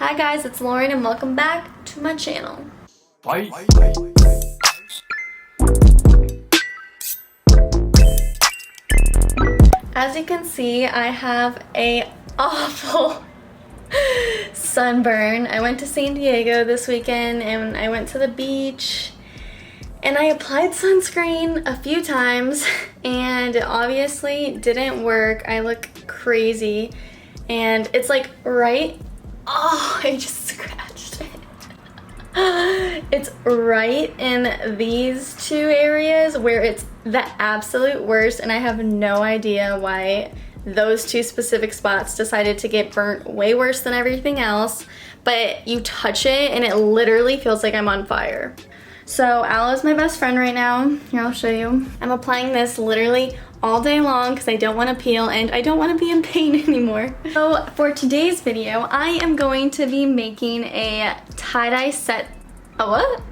Hi guys, it's Lauren and welcome back to my channel. Bye. As you can see, I have a awful sunburn. I went to San Diego this weekend and I went to the beach and I applied sunscreen a few times and it obviously didn't work. I look crazy and it's like I just scratched it. It's right in these two areas where it's the absolute worst, and I have no idea why those two specific spots decided to get burnt way worse than everything else. But you touch it and it literally feels like I'm on fire. So Aloe's my best friend right now. Here, I'll show you. I'm applying this literally all day long because I don't want to peel and I don't want to be in pain anymore. So for today's video, I am going to be making a tie-dye set. A what?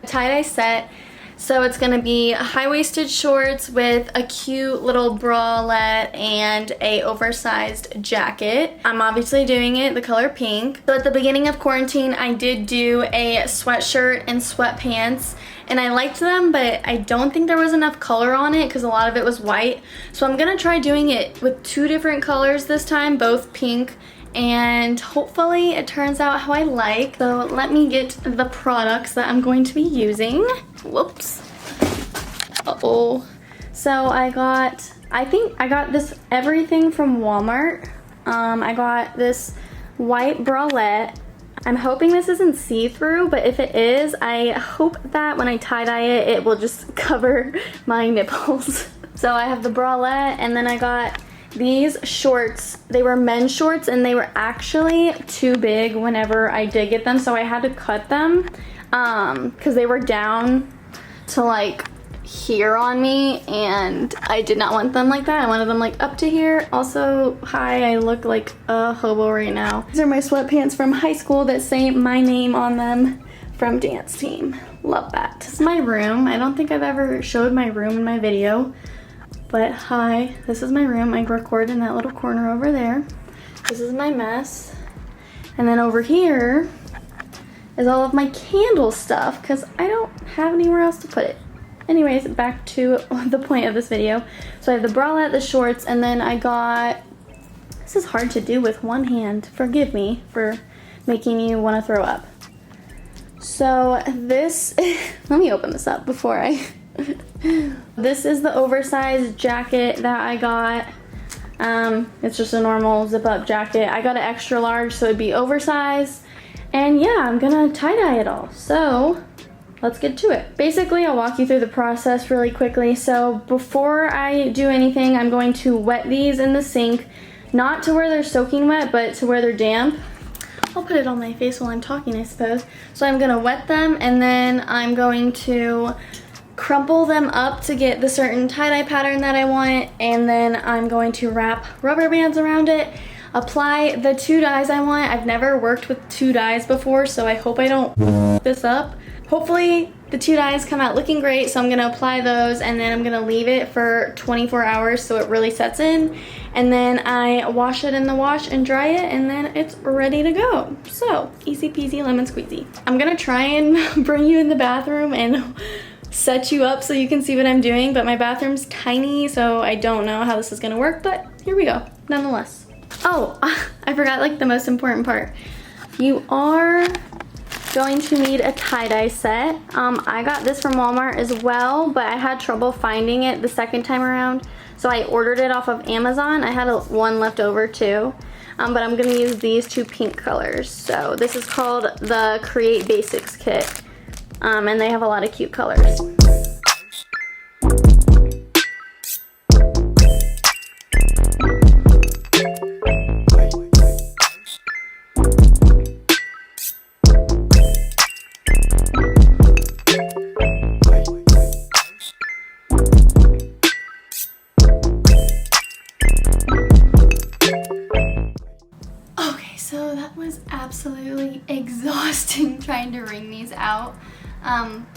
A tie-dye set. So it's gonna be high-waisted shorts with a cute little bralette and a oversized jacket. I'm obviously doing it the color pink. So at the beginning of quarantine, I did do a sweatshirt and sweatpants and I liked them, but I don't think there was enough color on it because a lot of it was white. So I'm gonna try doing it with two different colors this time, both pink, and hopefully it turns out how I like. So let me get the products that I'm going to be using. Whoops. Uh-oh. So I think I got this everything from Walmart. I got this white bralette. I'm hoping this isn't see-through, but if it is, I hope that when I tie-dye it, it will just cover my nipples. So I have the bralette, and then I got these shorts. They were men's shorts and they were actually too big whenever I did get them, so I had to cut them because they were down to like here on me and I did not want them like that. I wanted them like up to here. Also, hi, I look like a hobo right now. These are my sweatpants from high school that say my name on them from dance team. Love that. This is my room. I don't think I've ever showed my room in my video. But hi, this is my room. I record in that little corner over there. This is my mess. And then over here is all of my candle stuff because I don't have anywhere else to put it. Anyways, back to the point of this video. So I have the bralette, the shorts, and then I got, this is hard to do with one hand. Forgive me for making you want to throw up. So this, let me open this up before I this is the oversized jacket that I got. It's just a normal zip-up jacket. I got an extra large, so it'd be oversized. And yeah, I'm gonna tie-dye it all. So let's get to it. Basically, I'll walk you through the process really quickly. So before I do anything, I'm going to wet these in the sink, not to where they're soaking wet, but to where they're damp. I'll put it on my face while I'm talking, I suppose. So I'm gonna wet them, and then I'm going to crumple them up to get the certain tie-dye pattern that I want, and then I'm going to wrap rubber bands around it, apply the two dyes I want. I've never worked with two dyes before, so I hope I don't f this up. Hopefully the two dyes come out looking great, so I'm gonna apply those and then I'm gonna leave it for 24 hours so it really sets in, and then I wash it in the wash and dry it, and then it's ready to go. So easy peasy lemon squeezy. I'm gonna try and bring you in the bathroom and set you up so you can see what I'm doing, but my bathroom's tiny, so I don't know how this is gonna work, but here we go, nonetheless. Oh, I forgot like the most important part. You are going to need a tie-dye set. I got this from Walmart as well, but I had trouble finding it the second time around, so I ordered it off of Amazon. I had one left over too, but I'm gonna use these two pink colors. So this is called the Create Basics kit. And they have a lot of cute colors. Okay, so that was absolutely exhausting trying to wring these out.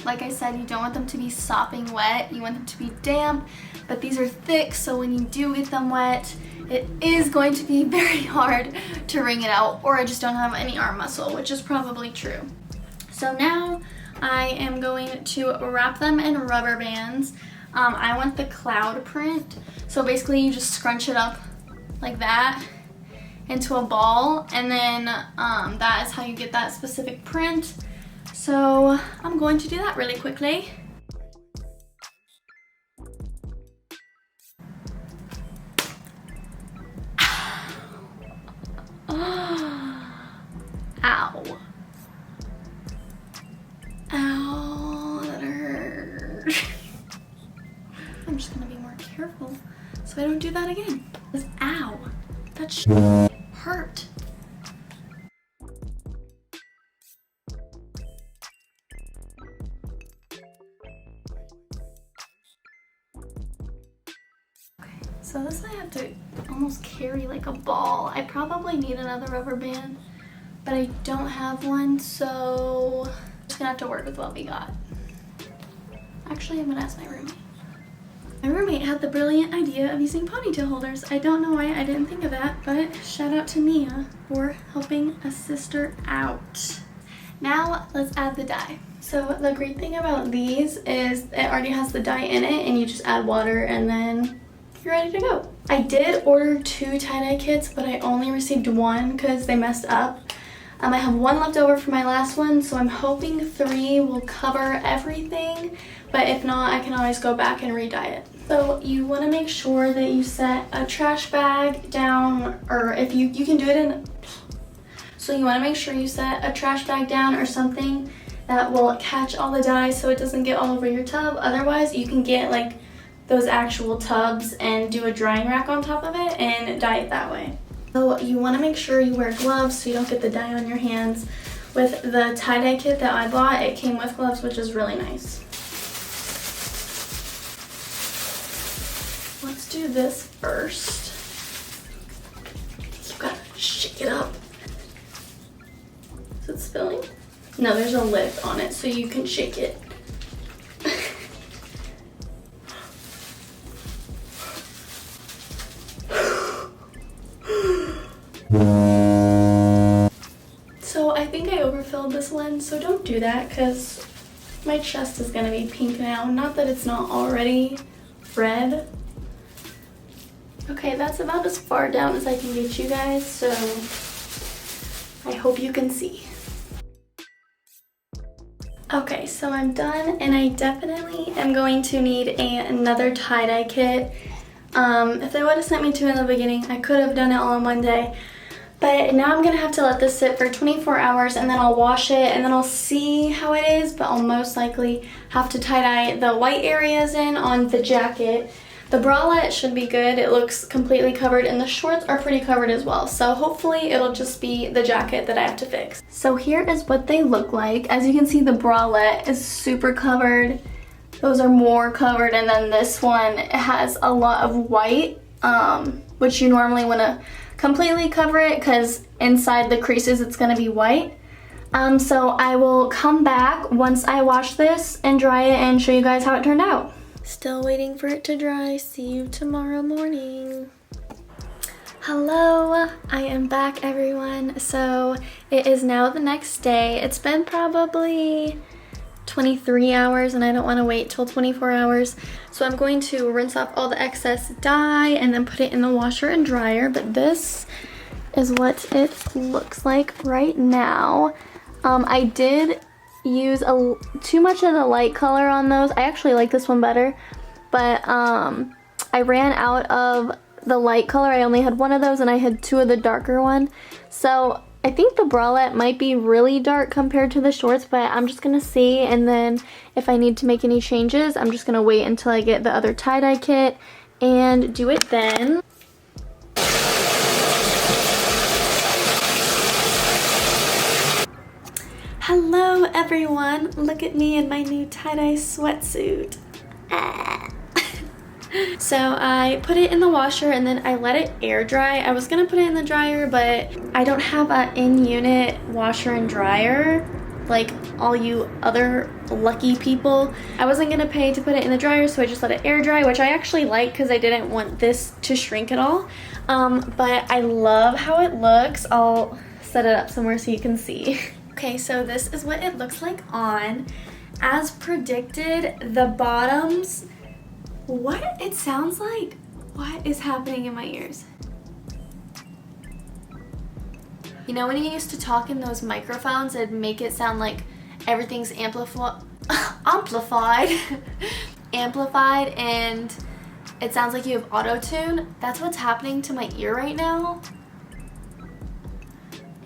Like I said, you don't want them to be sopping wet, you want them to be damp, but these are thick, so when you do get them wet, it is going to be very hard to wring it out, or I just don't have any arm muscle, which is probably true. So now I am going to wrap them in rubber bands. I want the cloud print. So basically you just scrunch it up like that into a ball, and then that is how you get that specific print. So I'm going to do that really quickly. Ow. Ow, that hurt. I'm just gonna be more careful so I don't do that again. Ow, that hurt. Okay, so this I have to almost carry like a ball. I probably need another rubber band, but I don't have one, so I'm just gonna have to work with what we got. Actually, I'm gonna ask my roommate. My roommate had the brilliant idea of using ponytail holders. I don't know why I didn't think of that, but shout out to Mia for helping a sister out. Now let's add the dye. So the great thing about these is it already has the dye in it, and you just add water and then you're ready to go. I did order 2 tie-dye kits, but I only received 1 because they messed up. I have 1 left over for my last one, so I'm hoping 3 will cover everything, but if not, I can always go back and re-dye it. So you want to make sure that you set a trash bag down, or if you can do it in, so you want to make sure you set a trash bag down or something that will catch all the dye so it doesn't get all over your tub. Otherwise, you can get like those actual tubs and do a drying rack on top of it and dye it that way. So you want to make sure you wear gloves so you don't get the dye on your hands. With the tie-dye kit that I bought, it came with gloves, which is really nice. Let's do this first. You gotta shake it up. Is it spilling? No, there's a lid on it so you can shake it. So I think I overfilled this lens, so don't do that because my chest is gonna be pink now. Not that it's not already red. Okay, that's about as far down as I can get you guys, so I hope you can see. Okay, so I'm done, and I definitely am going to need another tie-dye kit. If they would have sent me 2 in the beginning, I could have done it all in one day. But now I'm gonna have to let this sit for 24 hours and then I'll wash it and then I'll see how it is, but I'll most likely have to tie-dye the white areas in on the jacket. The bralette should be good. It looks completely covered and the shorts are pretty covered as well. So hopefully it'll just be the jacket that I have to fix. So here is what they look like. As you can see, the bralette is super covered. Those are more covered, and then this one has a lot of white, which you normally want to completely cover it because inside the creases it's going to be white. So I will come back once I wash this and dry it and show you guys how it turned out. Still waiting for it to dry. See you tomorrow morning. Hello, I am back, everyone. So it is now the next day. It's been probably 23 hours and I don't want to wait till 24 hours. So I'm going to rinse off all the excess dye and then put it in the washer and dryer. But this is what it looks like right now. I did use too much of the light color on those. I actually like this one better, but I ran out of the light color. I only had 1 of those and I had 2 of the darker one. So I think the bralette might be really dark compared to the shorts, but I'm just gonna see, and then if I need to make any changes, I'm just gonna wait until I get the other tie-dye kit and do it then. Hello everyone, look at me in my new tie-dye sweatsuit. So I put it in the washer and then I let it air dry. I was gonna put it in the dryer, but I don't have an in-unit washer and dryer. like all you other lucky people. I wasn't gonna pay to put it in the dryer, so I just let it air dry, which I actually like because I didn't want this to shrink at all. But I love how it looks. I'll set it up somewhere so you can see. Okay, so this is what it looks like on. As predicted, the bottoms, what it sounds like, what is happening in my ears? You know when you used to talk in those microphones, it'd make it sound like everything's amplified, and it sounds like you have auto-tune? That's what's happening to my ear right now.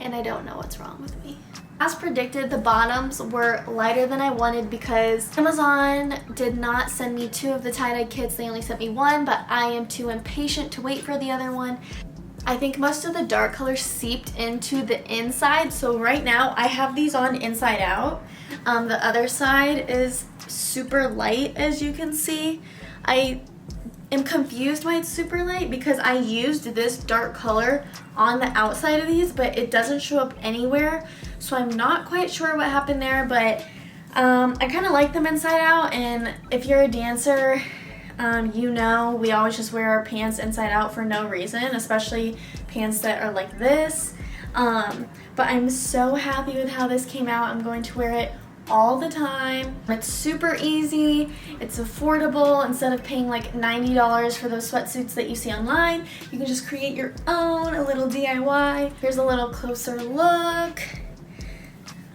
And I don't know what's wrong with me. As predicted, the bottoms were lighter than I wanted because Amazon did not send me 2 of the tie-dye kits. They only sent me 1, but I am too impatient to wait for the other one. I think most of the dark colors seeped into the inside, so right now I have these on inside out. The other side is super light, as you can see. I am confused why it's super light because I used this dark color on the outside of these, but it doesn't show up anywhere, so I'm not quite sure what happened there. But I kind of like them inside out, and if you're a dancer, you know we always just wear our pants inside out for no reason, especially pants that are like this. But I'm so happy with how this came out. I'm going to wear it all the time. It's super easy, it's affordable. Instead of paying like $90 for those sweatsuits that you see online, you can just create your own, a little DIY. Here's a little closer look.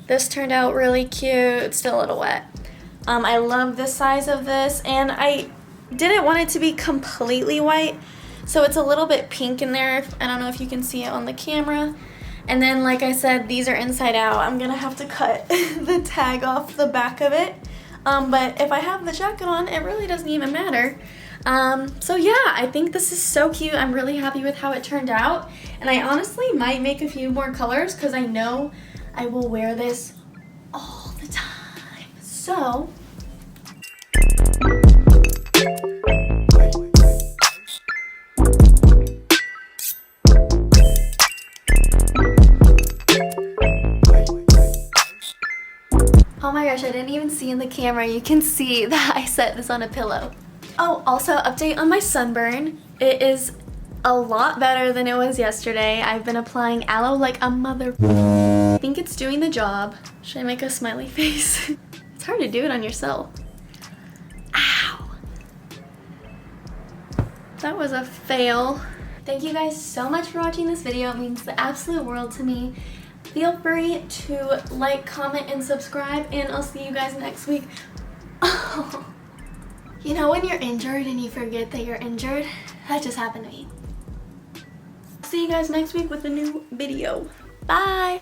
This turned out really cute. It's still a little wet. I love the size of this, and I didn't want it to be completely white, so it's a little bit pink in there. I don't know if you can see it on the camera. And then, like I said, these are inside out. I'm gonna have to cut the tag off the back of it. But if I have the jacket on, it really doesn't even matter. So yeah, I think this is so cute. I'm really happy with how it turned out. And I honestly might make a few more colors because I know I will wear this all the time. So, oh my gosh, I didn't even see in the camera. You can see that I set this on a pillow. Oh, also update on my sunburn. It is a lot better than it was yesterday. I've been applying aloe like a mother. I think it's doing the job. Should I make a smiley face? It's hard to do it on yourself. Ow. That was a fail. Thank you guys so much for watching this video. It means the absolute world to me. Feel free to like, comment, and subscribe, and I'll see you guys next week. Oh. You know when you're injured and you forget that you're injured? That just happened to me. See you guys next week with a new video. Bye!